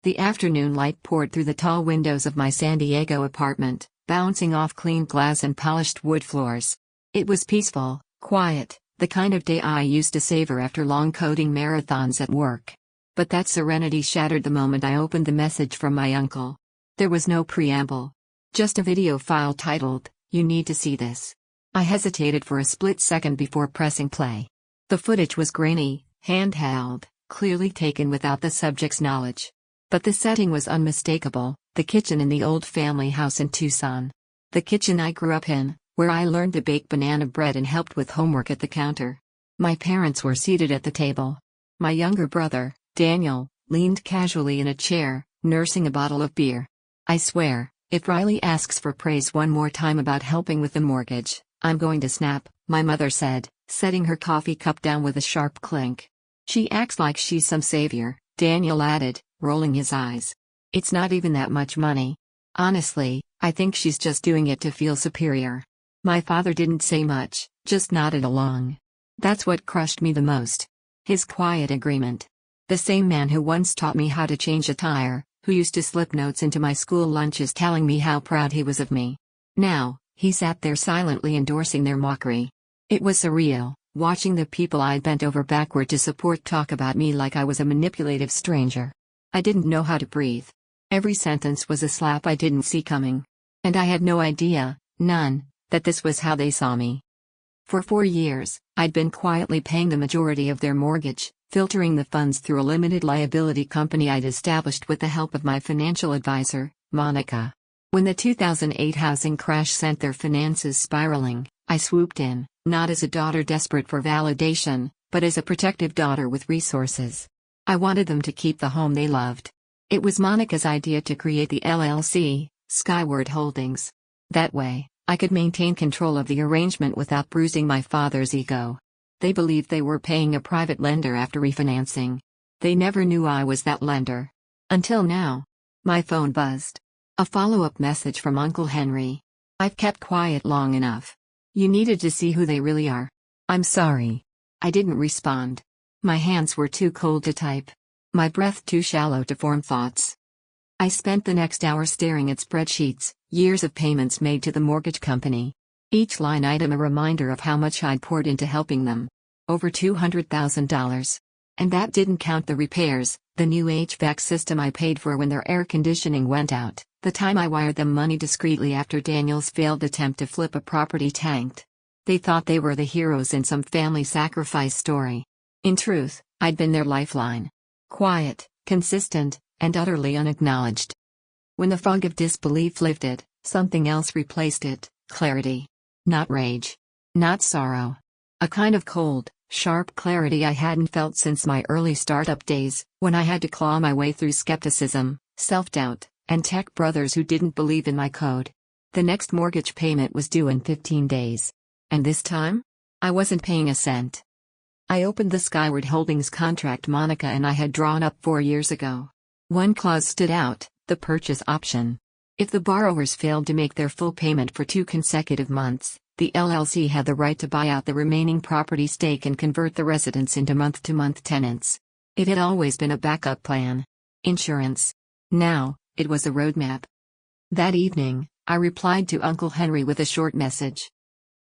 The afternoon light poured through the tall windows of my San Diego apartment, bouncing off clean glass and polished wood floors. It was peaceful, quiet, the kind of day I used to savor after long coding marathons at work. But that serenity shattered the moment I opened the message from my uncle. There was no preamble. Just a video file titled, "You need to see this." I hesitated for a split second before pressing play. The footage was grainy, handheld, clearly taken without the subject's knowledge. But the setting was unmistakable, the kitchen in the old family house in Tucson. The kitchen I grew up in, where I learned to bake banana bread and helped with homework at the counter. My parents were seated at the table. My younger brother, Daniel, leaned casually in a chair, nursing a bottle of beer. I swear, if Riley asks for praise one more time about helping with the mortgage, I'm going to snap, my mother said, setting her coffee cup down with a sharp clink. She acts like she's some savior, Daniel added, rolling his eyes. It's not even that much money. Honestly, I think she's just doing it to feel superior. My father didn't say much, just nodded along. That's what crushed me the most. His quiet agreement. The same man who once taught me how to change a tire, who used to slip notes into my school lunches telling me how proud he was of me. Now, he sat there silently endorsing their mockery. It was surreal, watching the people I'd bent over backward to support talk about me like I was a manipulative stranger. I didn't know how to breathe. Every sentence was a slap I didn't see coming. And I had no idea, none, that this was how they saw me. For 4 years, I'd been quietly paying the majority of their mortgage, filtering the funds through a limited liability company I'd established with the help of my financial advisor, Monica. When the 2008 housing crash sent their finances spiraling, I swooped in, not as a daughter desperate for validation, but as a protective daughter with resources. I wanted them to keep the home they loved. It was Monica's idea to create the LLC, Skyward Holdings. That way, I could maintain control of the arrangement without bruising my father's ego. They believed they were paying a private lender after refinancing. They never knew I was that lender. Until now. My phone buzzed. A follow-up message from Uncle Henry. I've kept quiet long enough. You needed to see who they really are. I'm sorry. I didn't respond. My hands were too cold to type. My breath too shallow to form thoughts. I spent the next hour staring at spreadsheets, years of payments made to the mortgage company. Each line item a reminder of how much I'd poured into helping them. Over $200,000. And that didn't count the repairs, the new HVAC system I paid for when their air conditioning went out, the time I wired them money discreetly after Daniel's failed attempt to flip a property tanked. They thought they were the heroes in some family sacrifice story. In truth, I'd been their lifeline. Quiet, consistent, and utterly unacknowledged. When the fog of disbelief lifted, something else replaced it, clarity. Not rage. Not sorrow. A kind of cold, sharp clarity I hadn't felt since my early startup days, when I had to claw my way through skepticism, self-doubt, and tech brothers who didn't believe in my code. The next mortgage payment was due in 15 days. And this time? I wasn't paying a cent. I opened the Skyward Holdings contract Monica and I had drawn up 4 years ago. One clause stood out, the purchase option. If the borrowers failed to make their full payment for 2 consecutive months, the LLC had the right to buy out the remaining property stake and convert the residents into month-to-month tenants. It had always been a backup plan. Insurance. Now, it was a roadmap. That evening, I replied to Uncle Henry with a short message.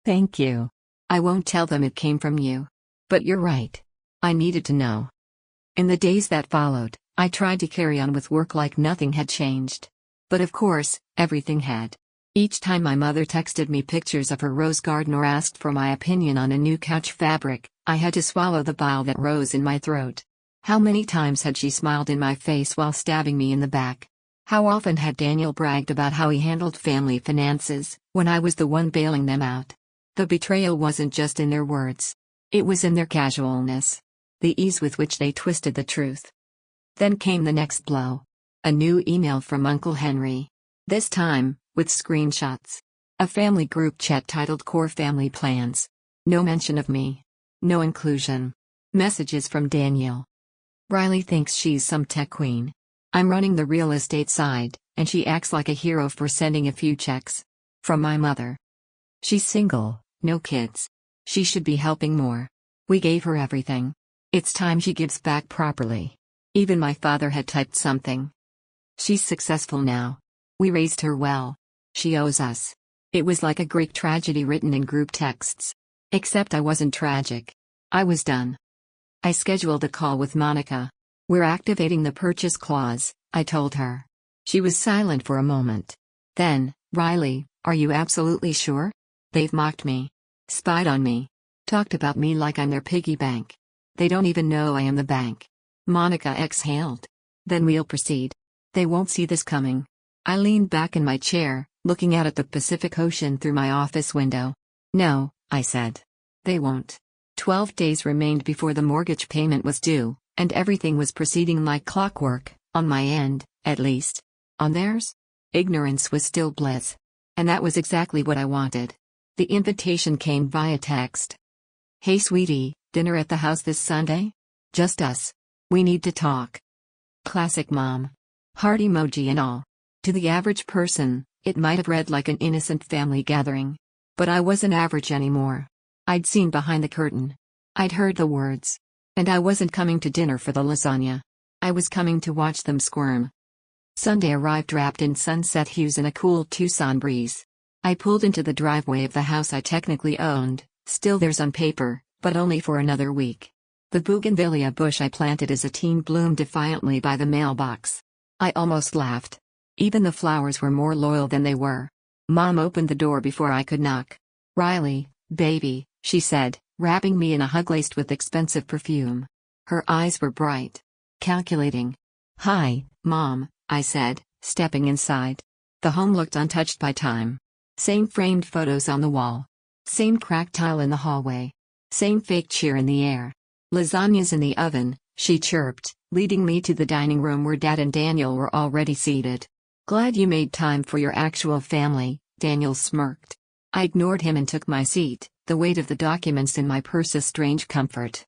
Thank you. I won't tell them it came from you. But you're right. I needed to know. In the days that followed, I tried to carry on with work like nothing had changed. But of course, everything had. Each time my mother texted me pictures of her rose garden or asked for my opinion on a new couch fabric, I had to swallow the bile that rose in my throat. How many times had she smiled in my face while stabbing me in the back? How often had Daniel bragged about how he handled family finances, when I was the one bailing them out? The betrayal wasn't just in their words. It was in their casualness. The ease with which they twisted the truth. Then came the next blow. A new email from Uncle Henry. This time, with screenshots. A family group chat titled Core Family Plans. No mention of me. No inclusion. Messages from Daniel. Riley thinks she's some tech queen. I'm running the real estate side, and she acts like a hero for sending a few checks. From my mother. She's single, no kids. She should be helping more. We gave her everything. It's time she gives back properly. Even my father had typed something. She's successful now. We raised her well. She owes us. It was like a Greek tragedy written in group texts. Except I wasn't tragic. I was done. I scheduled a call with Monica. We're activating the purchase clause, I told her. She was silent for a moment. Then, Riley, are you absolutely sure? They've mocked me. Spied on me. Talked about me like I'm their piggy bank. They don't even know I am the bank. Monica exhaled. Then we'll proceed. They won't see this coming. I leaned back in my chair, looking out at the Pacific Ocean through my office window. No, I said. They won't. 12 days remained before the mortgage payment was due, and everything was proceeding like clockwork, on my end, at least. On theirs? Ignorance was still bliss. And that was exactly what I wanted. The invitation came via text. Hey sweetie, dinner at the house this Sunday? Just us. We need to talk. Classic mom. Heart emoji and all. To the average person, it might have read like an innocent family gathering. But I wasn't average anymore. I'd seen behind the curtain. I'd heard the words. And I wasn't coming to dinner for the lasagna. I was coming to watch them squirm. Sunday arrived wrapped in sunset hues and a cool Tucson breeze. I pulled into the driveway of the house I technically owned, still theirs on paper, but only for another week. The bougainvillea bush I planted as a teen bloomed defiantly by the mailbox. I almost laughed. Even the flowers were more loyal than they were. Mom opened the door before I could knock. Riley, baby, she said, wrapping me in a hug laced with expensive perfume. Her eyes were bright. Calculating. Hi, Mom, I said, stepping inside. The home looked untouched by time. Same framed photos on the wall. Same cracked tile in the hallway. Same fake cheer in the air. Lasagna's in the oven, she chirped, leading me to the dining room where Dad and Daniel were already seated. Glad you made time for your actual family, Daniel smirked. I ignored him and took my seat, the weight of the documents in my purse a strange comfort.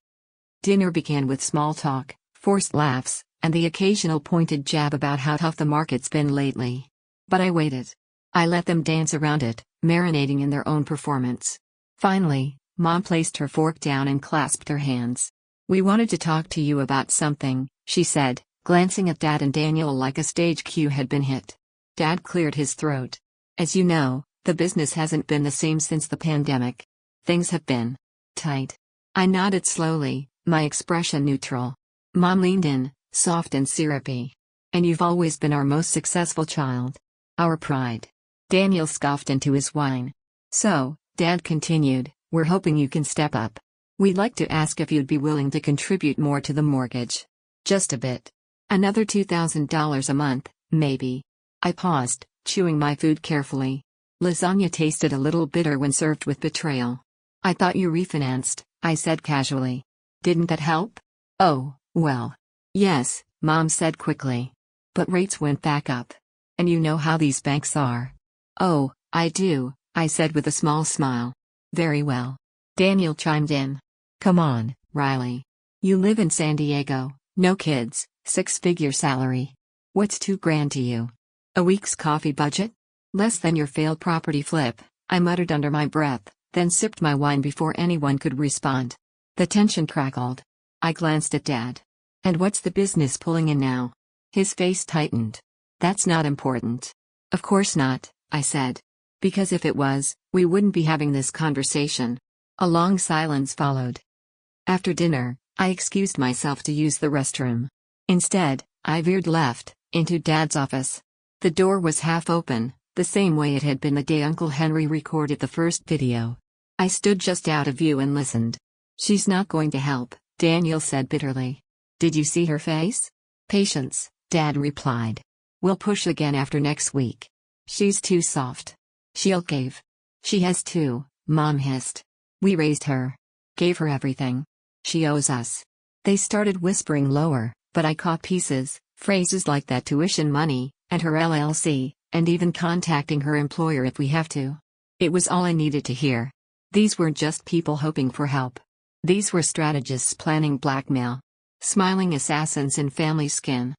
Dinner began with small talk, forced laughs, and the occasional pointed jab about how tough the market's been lately. But I waited. I let them dance around it, marinating in their own performance. Finally, Mom placed her fork down and clasped her hands. We wanted to talk to you about something, she said, glancing at Dad and Daniel like a stage cue had been hit. Dad cleared his throat. As you know, the business hasn't been the same since the pandemic. Things have been tight. I nodded slowly, my expression neutral. Mom leaned in, soft and syrupy. And you've always been our most successful child. Our pride. Daniel scoffed into his wine. So, Dad continued, we're hoping you can step up. We'd like to ask if you'd be willing to contribute more to the mortgage. Just a bit. Another $2,000 a month, maybe. I paused, chewing my food carefully. Lasagna tasted a little bitter when served with betrayal. I thought you refinanced, I said casually. Didn't that help? Oh, well. Yes, Mom said quickly. But rates went back up. And you know how these banks are. Oh, I do, I said with a small smile. Very well. Daniel chimed in. Come on, Riley. You live in San Diego, no kids, 6-figure salary. What's $2,000 to you? A week's coffee budget? Less than your failed property flip, I muttered under my breath, then sipped my wine before anyone could respond. The tension crackled. I glanced at Dad. And what's the business pulling in now? His face tightened. That's not important. Of course not, I said. Because if it was, we wouldn't be having this conversation. A long silence followed. After dinner, I excused myself to use the restroom. Instead, I veered left, into Dad's office. The door was half open, the same way it had been the day Uncle Henry recorded the first video. I stood just out of view and listened. She's not going to help, Daniel said bitterly. Did you see her face? Patience, Dad replied. We'll push again after next week. She's too soft. She'll cave. She has too, Mom hissed. We raised her. Gave her everything. She owes us. They started whispering lower, but I caught pieces, phrases like that tuition money, and her LLC, and even contacting her employer if we have to. It was all I needed to hear. These weren't just people hoping for help. These were strategists planning blackmail. Smiling assassins in family skin.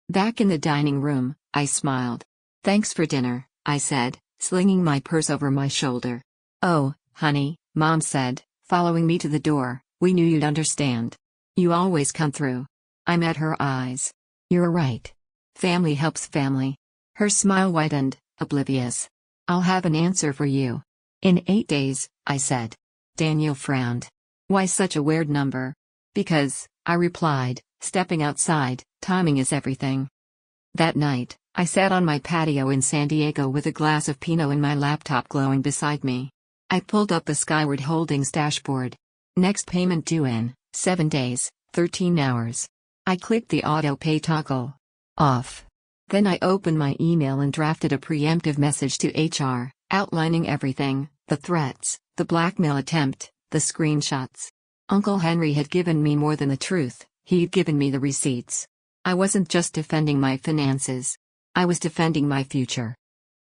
Back in the dining room, I smiled. Thanks for dinner, I said, slinging my purse over my shoulder. Oh, honey, Mom said, following me to the door, we knew you'd understand. You always come through. I met her eyes. You're right. Family helps family. Her smile widened, oblivious. I'll have an answer for you. In 8 days, I said. Daniel frowned. Why such a weird number? Because, I replied, stepping outside, timing is everything. That night, I sat on my patio in San Diego with a glass of Pinot and my laptop glowing beside me. I pulled up the Skyward Holdings dashboard. Next payment due in 7 days, 13 hours. I clicked the auto pay toggle. Off. Then I opened my email and drafted a preemptive message to HR, outlining everything, the threats, the blackmail attempt, the screenshots. Uncle Henry had given me more than the truth, he'd given me the receipts. I wasn't just defending my finances. I was defending my future.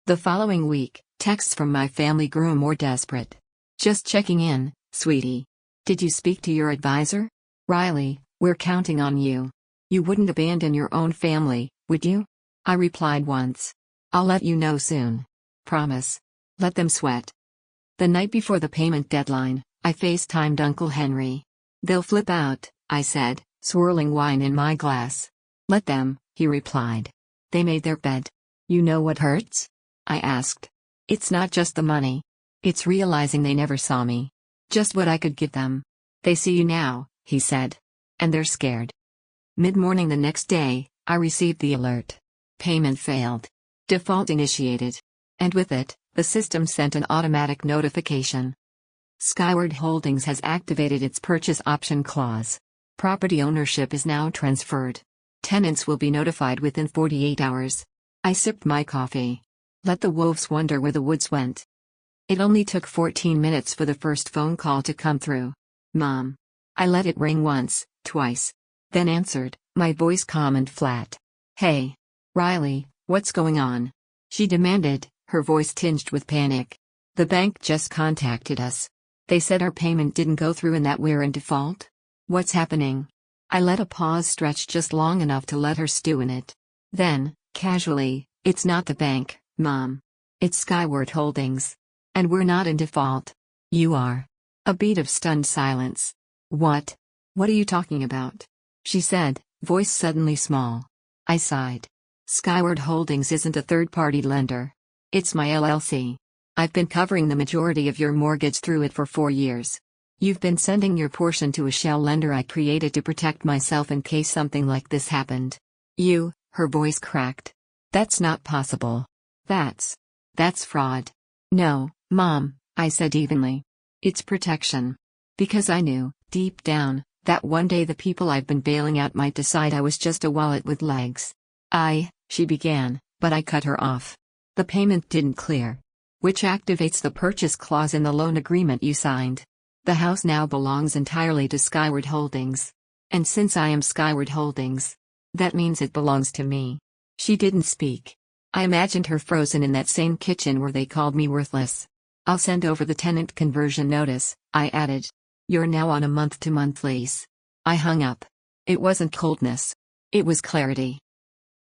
The following week, texts from my family grew more desperate. Just checking in, sweetie. Did you speak to your advisor? Riley, we're counting on you. You wouldn't abandon your own family, would you? I replied once. I'll let you know soon. Promise. Let them sweat. The night before the payment deadline, I FaceTimed Uncle Henry. They'll flip out, I said, swirling wine in my glass. Let them, he replied. They made their bed. You know what hurts? I asked. It's not just the money. It's realizing they never saw me. Just what I could give them. They see you now, he said. And they're scared. Mid-morning the next day, I received the alert. Payment failed. Default initiated. And with it, the system sent an automatic notification. Skyward Holdings has activated its purchase option clause. Property ownership is now transferred. Tenants will be notified within 48 hours. I sipped my coffee. Let the wolves wonder where the woods went. It only took 14 minutes for the first phone call to come through. Mom. I let it ring once, twice. Then answered, my voice calm and flat. Hey. Riley, what's going on? She demanded, her voice tinged with panic. The bank just contacted us. They said our payment didn't go through and that we're in default. What's happening? I let a pause stretch just long enough to let her stew in it. Then, casually, it's not the bank, Mom. It's Skyward Holdings. And we're not in default. You are. A beat of stunned silence. What? What are you talking about? She said, voice suddenly small. I sighed. Skyward Holdings isn't a third-party lender. It's my LLC. I've been covering the majority of your mortgage through it for 4 years. You've been sending your portion to a shell lender I created to protect myself in case something like this happened. You, her voice cracked. That's not possible. That's fraud. No, Mom, I said evenly. It's protection. Because I knew, deep down, that one day the people I've been bailing out might decide I was just a wallet with legs. She began, but I cut her off. The payment didn't clear. Which activates the purchase clause in the loan agreement you signed. The house now belongs entirely to Skyward Holdings. And since I am Skyward Holdings, that means it belongs to me. She didn't speak. I imagined her frozen in that same kitchen where they called me worthless. I'll send over the tenant conversion notice, I added. You're now on a month-to-month lease. I hung up. It wasn't coldness. It was clarity.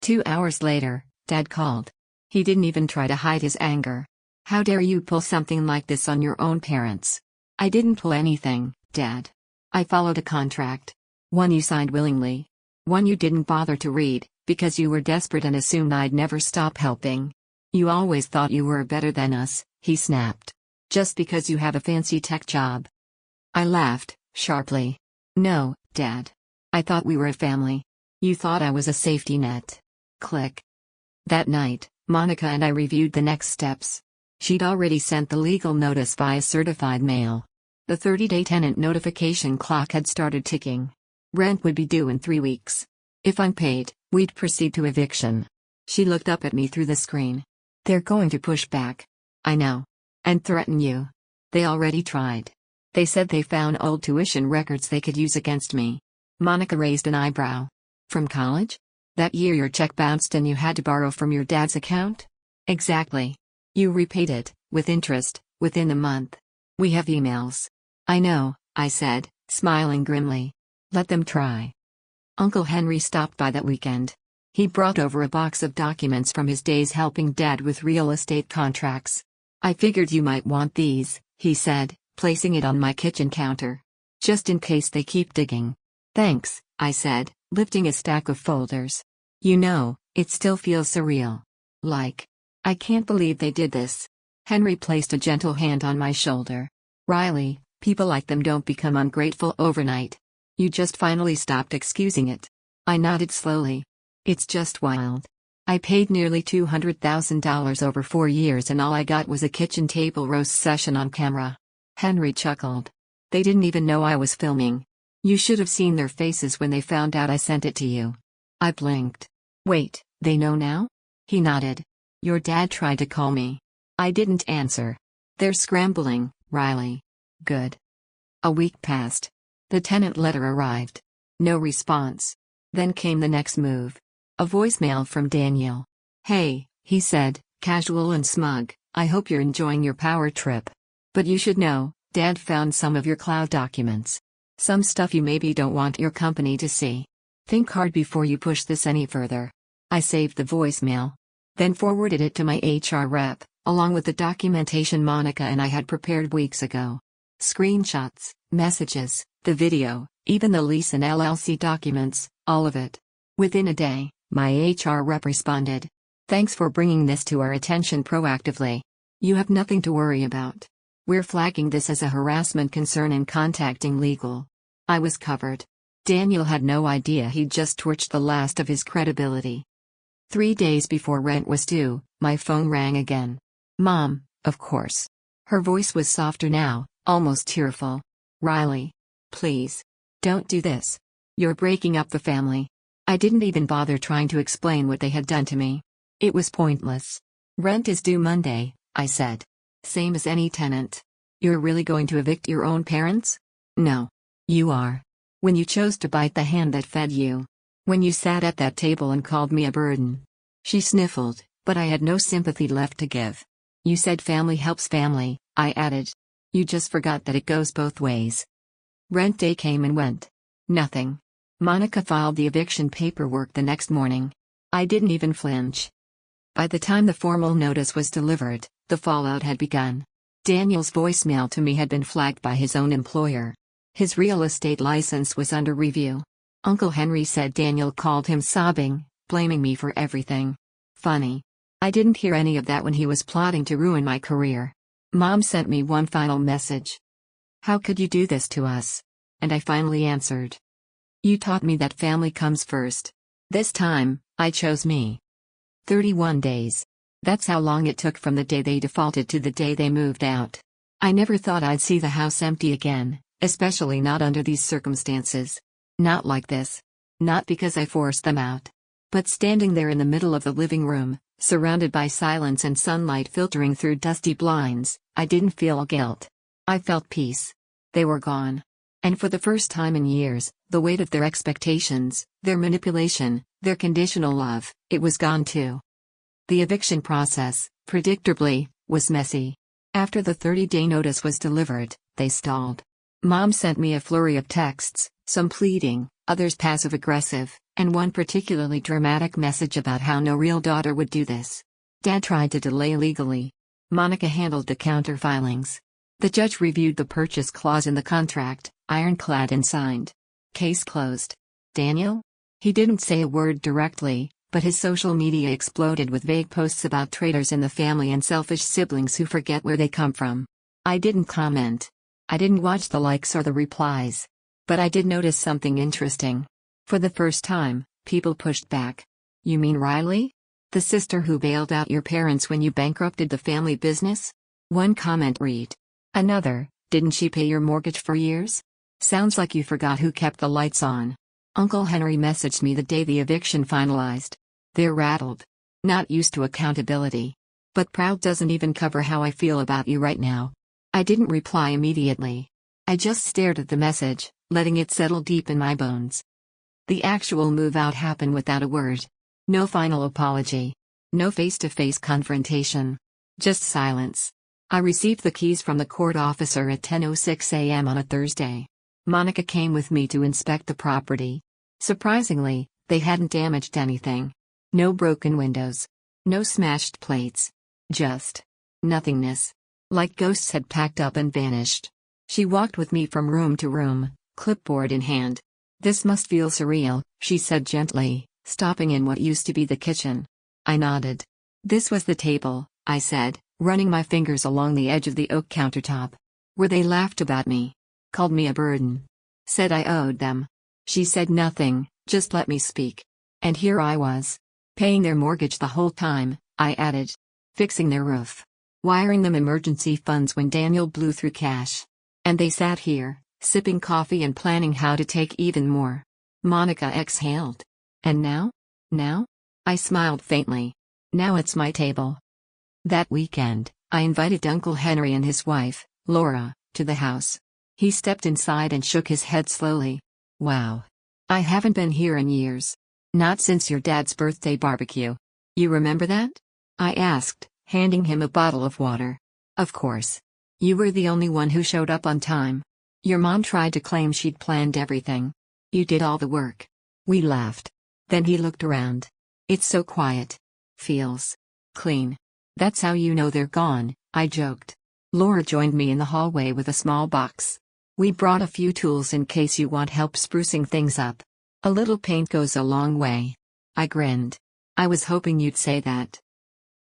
2 hours later, Dad called. He didn't even try to hide his anger. How dare you pull something like this on your own parents? I didn't pull anything, Dad. I followed a contract. One you signed willingly. One you didn't bother to read, because you were desperate and assumed I'd never stop helping. You always thought you were better than us, he snapped. Just because you have a fancy tech job. I laughed, sharply. No, Dad. I thought we were a family. You thought I was a safety net. Click. That night, Monica and I reviewed the next steps. She'd already sent the legal notice via certified mail. The 30-day tenant notification clock had started ticking. Rent would be due in 3 weeks. If unpaid, we'd proceed to eviction. She looked up at me through the screen. They're going to push back. I know. And threaten you. They already tried. They said they found old tuition records they could use against me. Monica raised an eyebrow. From college? That year your check bounced and you had to borrow from your dad's account? Exactly. You repaid it, with interest, within the month. We have emails. I know, I said, smiling grimly. Let them try. Uncle Henry stopped by that weekend. He brought over a box of documents from his days helping Dad with real estate contracts. I figured you might want these, he said, placing it on my kitchen counter. Just in case they keep digging. Thanks, I said, lifting a stack of folders. You know, It still feels surreal. Like, I can't believe they did this. Henry placed a gentle hand on my shoulder. Riley, people like them don't become ungrateful overnight. You just finally stopped excusing it. I nodded slowly. It's just wild. I paid nearly $200,000 over 4 years and all I got was a kitchen table roast session on camera. Henry chuckled. They didn't even know I was filming. You should have seen their faces when they found out I sent it to you. I blinked. Wait, they know now? He nodded. Your dad tried to call me. I didn't answer. They're scrambling, Riley. Good. A week passed. The tenant letter arrived. No response. Then came the next move. A voicemail from Daniel. Hey, he said, casual and smug, I hope you're enjoying your power trip. But you should know, Dad found some of your cloud documents. Some stuff you maybe don't want your company to see. Think hard before you push this any further. I saved the voicemail. Then forwarded it to my HR rep, along with the documentation Monica and I had prepared weeks ago. Screenshots, messages, the video, even the lease and LLC documents, all of it. Within a day, my HR rep responded. Thanks for bringing this to our attention proactively. You have nothing to worry about. We're flagging this as a harassment concern and contacting legal. I was covered. Daniel had no idea he'd just torched the last of his credibility. 3 days before rent was due, my phone rang again. Mom, of course. Her voice was softer now, almost tearful. Riley. Please. Don't do this. You're breaking up the family. I didn't even bother trying to explain what they had done to me. It was pointless. Rent is due Monday, I said. Same as any tenant. You're really going to evict your own parents? No. You are. When you chose to bite the hand that fed you. When you sat at that table and called me a burden. She sniffled, but I had no sympathy left to give. You said family helps family, I added. You just forgot that it goes both ways. Rent day came and went. Nothing. Monica filed the eviction paperwork the next morning. I didn't even flinch. By the time the formal notice was delivered, the fallout had begun. Daniel's voicemail to me had been flagged by his own employer. His real estate license was under review. Uncle Henry said Daniel called him sobbing, blaming me for everything. Funny. I didn't hear any of that when he was plotting to ruin my career. Mom sent me one final message. How could you do this to us? And I finally answered. You taught me that family comes first. This time, I chose me. 31 days. That's how long it took from the day they defaulted to the day they moved out. I never thought I'd see the house empty again, especially not under these circumstances. Not like this. Not because I forced them out. But standing there in the middle of the living room, surrounded by silence and sunlight filtering through dusty blinds, I didn't feel guilt. I felt peace. They were gone. And for the first time in years, the weight of their expectations, their manipulation, their conditional love, it was gone too. The eviction process, predictably, was messy. After the 30-day notice was delivered, they stalled. Mom sent me a flurry of texts, some pleading, others passive-aggressive, and one particularly dramatic message about how no real daughter would do this. Dad tried to delay legally. Monica handled the counter filings. The judge reviewed the purchase clause in the contract, ironclad and signed. Case closed. Daniel? He didn't say a word directly, but his social media exploded with vague posts about traitors in the family and selfish siblings who forget where they come from. I didn't comment. I didn't watch the likes or the replies. But I did notice something interesting. For the first time, people pushed back. You mean Riley? The sister who bailed out your parents when you bankrupted the family business? One comment read. Another, didn't she pay your mortgage for years? Sounds like you forgot who kept the lights on. Uncle Henry messaged me the day the eviction finalized. They're rattled. Not used to accountability. But proud doesn't even cover how I feel about you right now. I didn't reply immediately. I just stared at the message, letting it settle deep in my bones. The actual move out happened without a word. No final apology. No face-to-face confrontation. Just silence. I received the keys from the court officer at 10:06 a.m. on a Thursday. Monica came with me to inspect the property. Surprisingly, they hadn't damaged anything. No broken windows. No smashed plates. Just nothingness. Like ghosts had packed up and vanished. She walked with me from room to room, clipboard in hand. This must feel surreal, she said gently, stopping in what used to be the kitchen. I nodded. This was the table, I said, running my fingers along the edge of the oak countertop. Where they laughed about me. Called me a burden. Said I owed them. She said nothing, just let me speak. And here I was. Paying their mortgage the whole time, I added. Fixing their roof. Wiring them emergency funds when Daniel blew through cash. And they sat here, sipping coffee and planning how to take even more. Monica exhaled. And now? Now? I smiled faintly. Now it's my table. That weekend, I invited Uncle Henry and his wife, Laura, to the house. He stepped inside and shook his head slowly. Wow. I haven't been here in years. Not since your dad's birthday barbecue. You remember that? I asked, handing him a bottle of water. Of course. You were the only one who showed up on time. Your mom tried to claim she'd planned everything. You did all the work. We laughed. Then he looked around. It's so quiet. Feels clean. That's how you know they're gone, I joked. Laura joined me in the hallway with a small box. We brought a few tools in case you want help sprucing things up. A little paint goes a long way. I grinned. I was hoping you'd say that.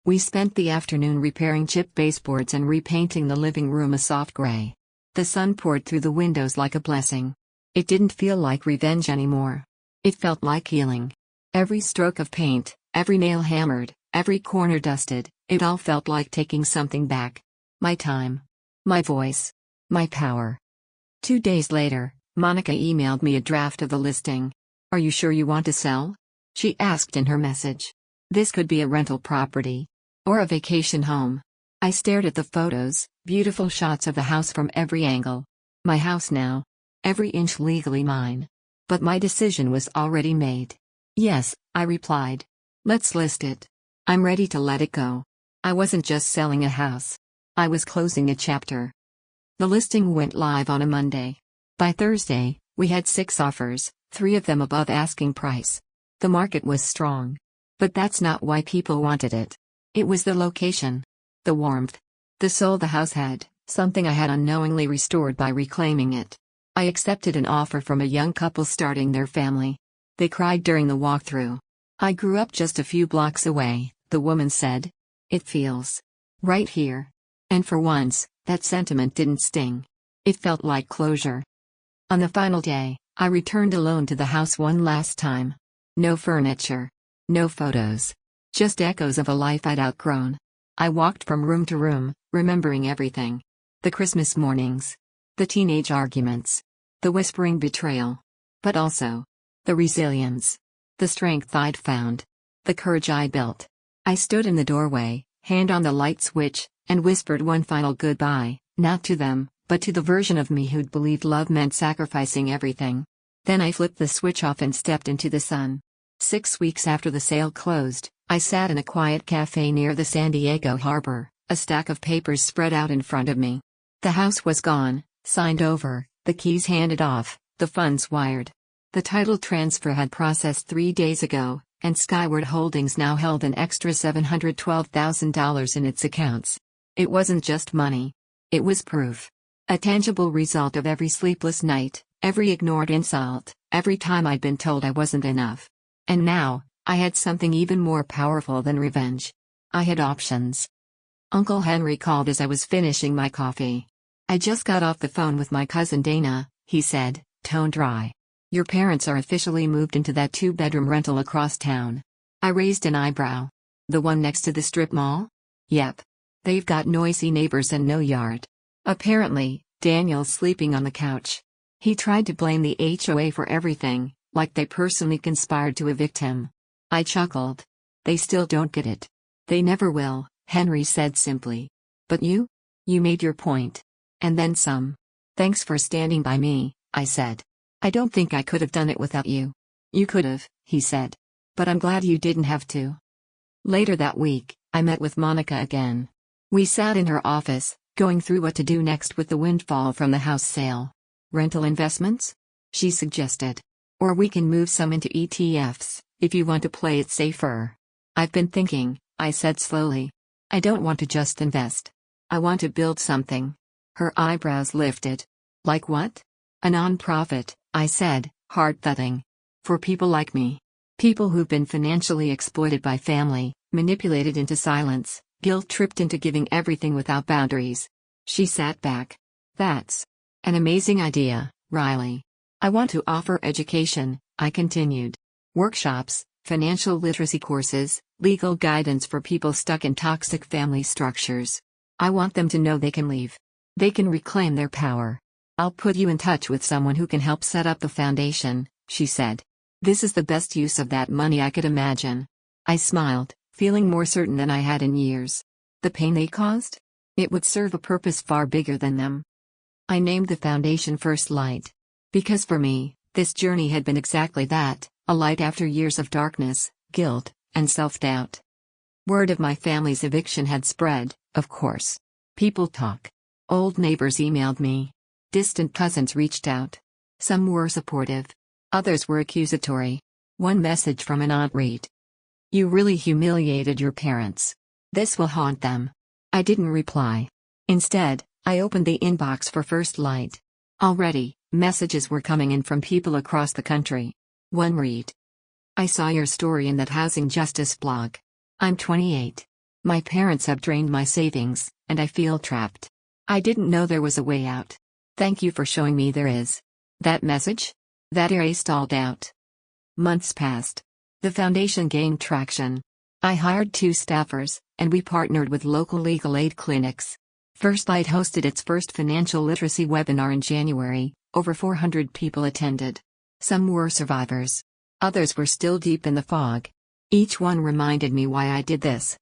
We spent the afternoon repairing chipped baseboards and repainting the living room a soft gray. The sun poured through the windows like a blessing. It didn't feel like revenge anymore. It felt like healing. Every stroke of paint, every nail hammered, every corner dusted, it all felt like taking something back. My time. My voice. My power. 2 days later, Monica emailed me a draft of the listing. Are you sure you want to sell? She asked in her message. This could be a rental property. Or a vacation home. I stared at the photos, beautiful shots of the house from every angle. My house now. Every inch legally mine. But my decision was already made. Yes, I replied. Let's list it. I'm ready to let it go. I wasn't just selling a house. I was closing a chapter. The listing went live on a Monday. By Thursday, we had 6 offers, 3 of them above asking price. The market was strong. But that's not why people wanted it. It was the location. The warmth. The soul the house had, something I had unknowingly restored by reclaiming it. I accepted an offer from a young couple starting their family. They cried during the walkthrough. I grew up just a few blocks away, the woman said. It feels right here. And for once, that sentiment didn't sting. It felt like closure. On the final day, I returned alone to the house one last time. No furniture. No photos. Just echoes of a life I'd outgrown. I walked from room to room, remembering everything. The Christmas mornings. The teenage arguments. The whispering betrayal. But also, the resilience. The strength I'd found. The courage I built. I stood in the doorway, hand on the light switch, and whispered one final goodbye, not to them, but to the version of me who'd believed love meant sacrificing everything. Then I flipped the switch off and stepped into the sun. 6 weeks after the sale closed, I sat in a quiet cafe near the San Diego harbor, a stack of papers spread out in front of me. The house was gone, signed over, the keys handed off, the funds wired. The title transfer had processed 3 days ago, and Skyward Holdings now held an extra $712,000 in its accounts. It wasn't just money. It was proof. A tangible result of every sleepless night, every ignored insult, every time I'd been told I wasn't enough. And now, I had something even more powerful than revenge. I had options. Uncle Henry called as I was finishing my coffee. I just got off the phone with my cousin Dana, he said, tone dry. Your parents are officially moved into that 2-bedroom rental across town. I raised an eyebrow. The one next to the strip mall? Yep. They've got noisy neighbors and no yard. Apparently, Daniel's sleeping on the couch. He tried to blame the HOA for everything, like they personally conspired to evict him. I chuckled. They still don't get it. They never will, Henry said simply. But you? You made your point. And then some. Thanks for standing by me, I said. I don't think I could have done it without you. You could have, he said. But I'm glad you didn't have to. Later that week, I met with Monica again. We sat in her office, going through what to do next with the windfall from the house sale. Rental investments? She suggested. Or we can move some into ETFs, if you want to play it safer. I've been thinking, I said slowly. I don't want to just invest. I want to build something. Her eyebrows lifted. Like what? A non-profit, I said, hard thudding. For people like me. People who've been financially exploited by family, manipulated into silence, guilt-tripped into giving everything without boundaries. She sat back. That's an amazing idea, Riley. I want to offer education, I continued. Workshops, financial literacy courses, legal guidance for people stuck in toxic family structures. I want them to know they can leave. They can reclaim their power. I'll put you in touch with someone who can help set up the foundation, she said. This is the best use of that money I could imagine. I smiled, feeling more certain than I had in years. The pain they caused? It would serve a purpose far bigger than them. I named the foundation First Light. Because for me, this journey had been exactly that, a light after years of darkness, guilt, and self-doubt. Word of my family's eviction had spread, of course. People talk. Old neighbors emailed me. Distant cousins reached out. Some were supportive. Others were accusatory. One message from an aunt read: "You really humiliated your parents. This will haunt them." I didn't reply. Instead, I opened the inbox for First Light. Already, messages were coming in from people across the country. One read: "I saw your story in that housing justice blog. I'm 28. My parents have drained my savings, and I feel trapped. I didn't know there was a way out. Thank you for showing me there is." That message? That erased all doubt. Months passed. The foundation gained traction. I hired 2 staffers, and we partnered with local legal aid clinics. First Light hosted its first financial literacy webinar in January. Over 400 people attended. Some were survivors. Others were still deep in the fog. Each one reminded me why I did this.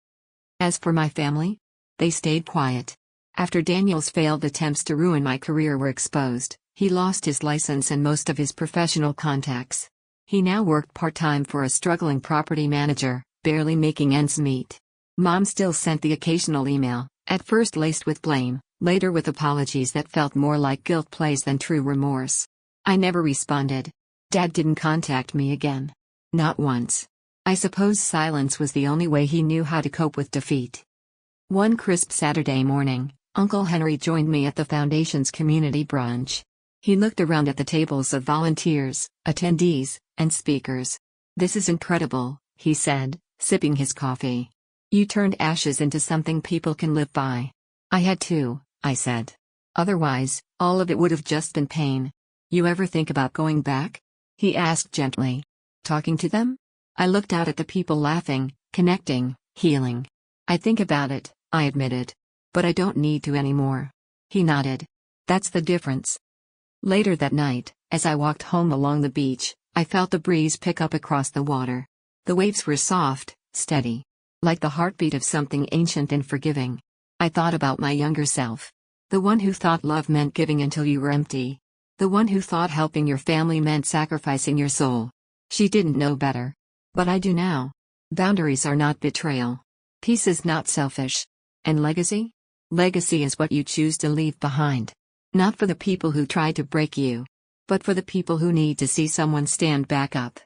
As for my family, they stayed quiet. After Daniel's failed attempts to ruin my career were exposed, he lost his license and most of his professional contacts. He now worked part-time for a struggling property manager, barely making ends meet. Mom still sent the occasional email, at first laced with blame, later with apologies that felt more like guilt plays than true remorse. I never responded. Dad didn't contact me again. Not once. I suppose silence was the only way he knew how to cope with defeat. One crisp Saturday morning, Uncle Henry joined me at the Foundation's community brunch. He looked around at the tables of volunteers, attendees, and speakers. "This is incredible," he said, sipping his coffee. "You turned ashes into something people can live by." "I had to," I said. "Otherwise, all of it would have just been pain." "You ever think about going back?" he asked gently. "Talking to them?" I looked out at the people laughing, connecting, healing. "I think about it," I admitted. "But I don't need to anymore." He nodded. "That's the difference." Later that night, as I walked home along the beach, I felt the breeze pick up across the water. The waves were soft, steady. Like the heartbeat of something ancient and forgiving. I thought about my younger self. The one who thought love meant giving until you were empty. The one who thought helping your family meant sacrificing your soul. She didn't know better. But I do now. Boundaries are not betrayal. Peace is not selfish. And legacy? Legacy is what you choose to leave behind. Not for the people who tried to break you, but for the people who need to see someone stand back up.